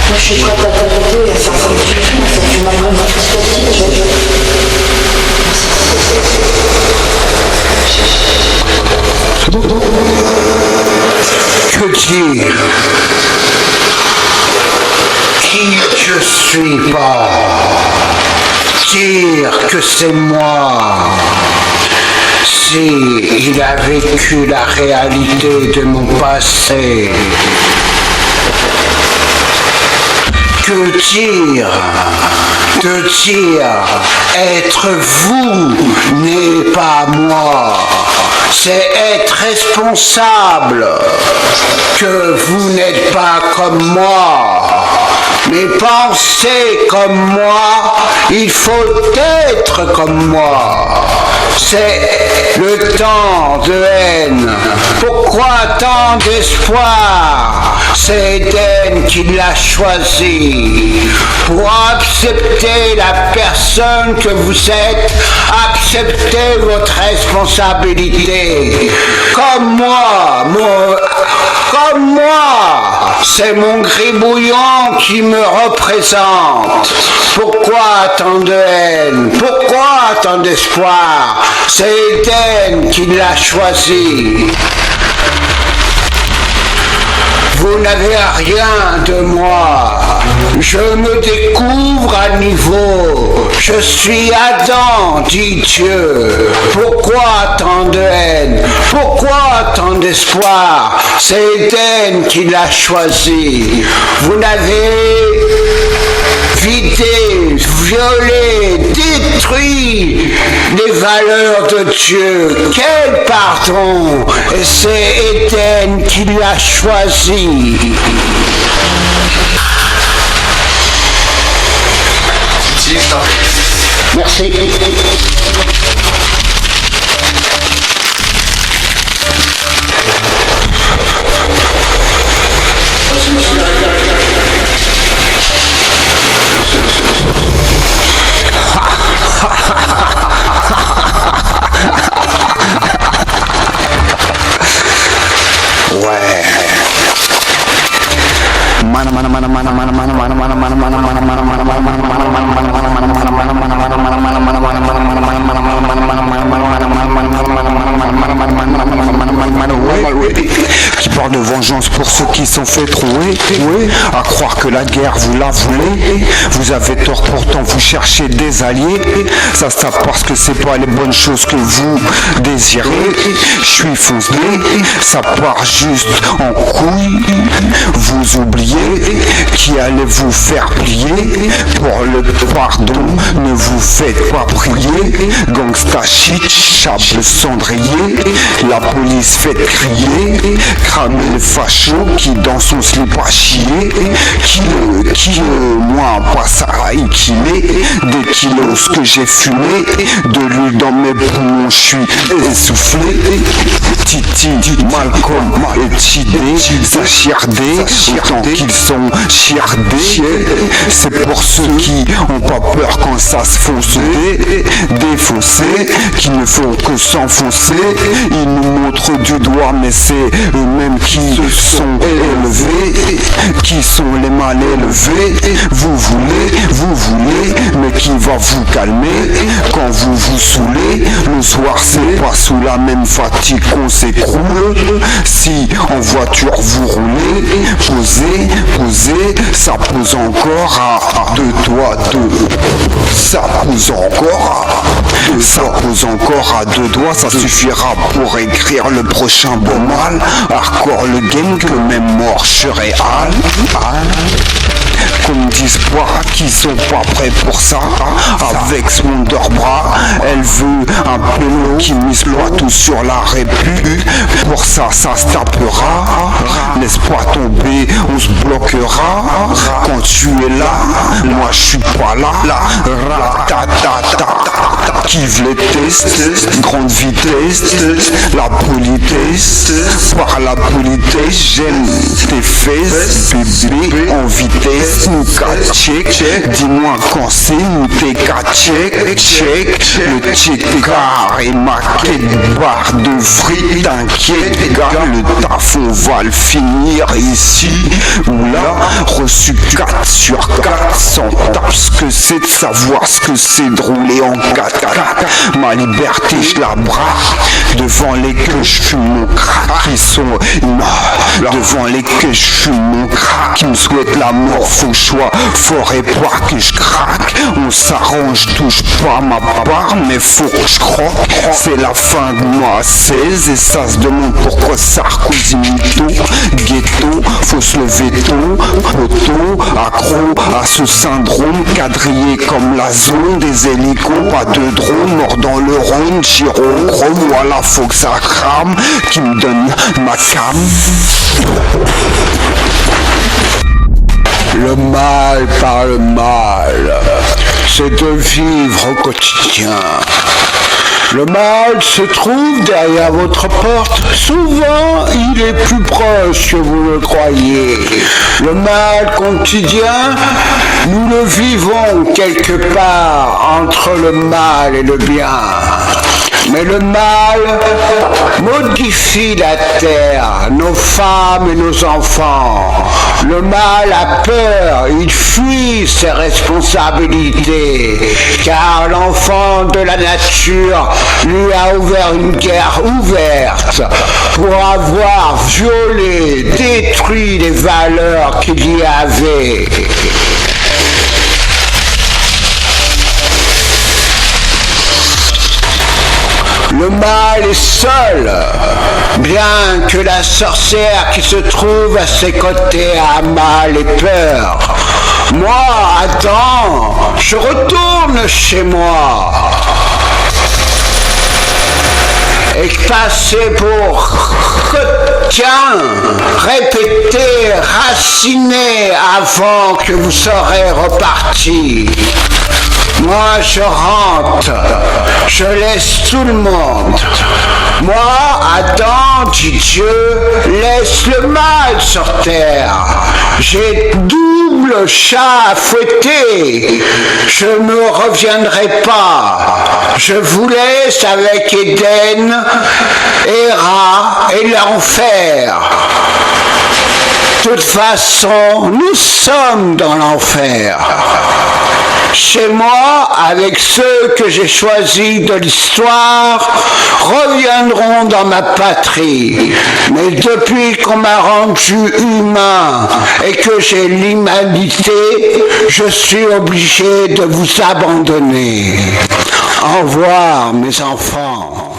Moi je suis prête à t'arrêter, ça fait du tout, ça fait mal vraiment Que dire? Qui je suis pas? Dire que c'est moi. Si il a vécu la réalité de mon passé. Que dire? De dire être vous n'est pas moi. C'est être responsable que vous n'êtes pas comme moi. Mais pensez comme moi, il faut être comme moi. C'est le temps de haine. Pourquoi tant d'espoir? C'est Éden qui l'a choisi. Pour accepter la personne que vous êtes, acceptez votre responsabilité. Comme moi, c'est mon gribouillon qui me représente. Pourquoi tant de haine? Pourquoi tant d'espoir? C'est Éden qui l'a choisi. Vous n'avez rien de moi. Je me découvre à niveau. Je suis Adam, dit Dieu. Pourquoi tant de haine? Pourquoi tant d'espoir? C'est Éden qui l'a choisi. Vous n'avez vidé, violé, détruit les valeurs de Dieu. Quel pardon! Et c'est Éden qui l'a choisi. Merci. Qui parle de vengeance pour ceux qui sont fait trouer, à croire que la guerre vous la voulez. Vous avez tort, pourtant vous cherchez des alliés. Ça se tape parce que c'est pas les bonnes choses que vous désirez. Je suis foncé, ça part juste en couille. Vous oubliez qui allait vous faire plier. Pour le pardon, ne vous faites pas prier. Gangsta shit, chable cendrier. La police fait crier. Cramer le facho qui dans son slip a chier. Qui moi pas ça killer. Des kilos ce que j'ai fumé. De l'huile dans mes poumons, je suis essoufflé. Titi, Malcolm et Chidé, ça chiardé, autant qu'ils sont chiardés. C'est pour ceux qui ont pas peur quand ça se fonce défaussés, qui ne font que s'enfoncer. Ils nous montrent du doigt, mais c'est eux-mêmes qui sont élevés, qui sont les mal élevés. Vous voulez, mais qui va vous calmer quand vous vous saoulez? Le soir c'est pas sous la même fatigue qu'on s'écroule. Si en voiture vous roulez, posez, ça pose encore à deux doigts, ça pose encore à deux doigts, ça suffira pour écrire le prochain beau mal. Hardcore le game que même mort je réal. Comme disent pas qui sont pas prêts pour ça. Avec son bras, elle veut un pélo qui mise pas tout sur la répu. Pour ça, ça se tapera. Laisse pas tomber, on se bloquera. Quand tu es là, moi je suis pas là. Ratatata. Kive les tests, grande vitesse, la politesse. Par la politesse, j'aime tes fesses, bébé en vitesse. ou qu'à check. Dis-moi quand c'est ou t'es qu'à check. Le check-car est marqué de barre de frites. T'inquiète, gars, le taf, on va le finir ici ou là. Reçu 4 sur 4, sans tape ce que c'est de savoir ce que c'est de rouler en 4x4. Ma liberté, je la braque. Devant les queues, je fume mon crack. Ils sont devant les queues, je fume mon crack. Ils me souhaitent la mort, faut choix, fort et poire que je craque. On s'arrange, touche pas ma part, mais faut que je croque. C'est la fin de mois 16 et ça se demande pourquoi Sarkozy mytho. Ghetto, faut se lever tôt, poteau, accro à ce syndrome, quadrillé comme la zone des hélicos, pas de drone, mort dans le rhône, chirochrome, voilà, faut que ça crame, qui me donne ma cam. Le mal par le mal, c'est de vivre au quotidien. Le mal se trouve derrière votre porte. Souvent, il est plus proche que vous le croyez. Le mal quotidien, nous le vivons quelque part entre le mal et le bien. Mais le mal modifie la terre, nos femmes et nos enfants. Le mal a peur, il fuit ses responsabilités, car l'enfant de la nature lui a ouvert une guerre ouverte pour avoir violé, détruit les valeurs qu'il y avait. Le mal est seul, bien que la sorcière qui se trouve à ses côtés a mal et peur. Moi, Adam, je retourne chez moi. Et passer pour coquin, répéter, raciner avant que vous serez reparti. Moi, je rentre, je laisse tout le monde. Moi, Adam, dit Dieu, laisse le mal sur terre. J'ai double chat à fouetter. Je ne reviendrai pas. Je vous laisse avec Éden, Héra et l'enfer. De toute façon, nous sommes dans l'enfer. Chez moi, avec ceux que j'ai choisis de l'histoire, reviendront dans ma patrie. Mais depuis qu'on m'a rendu humain et que j'ai l'humanité, je suis obligé de vous abandonner. Au revoir, mes enfants.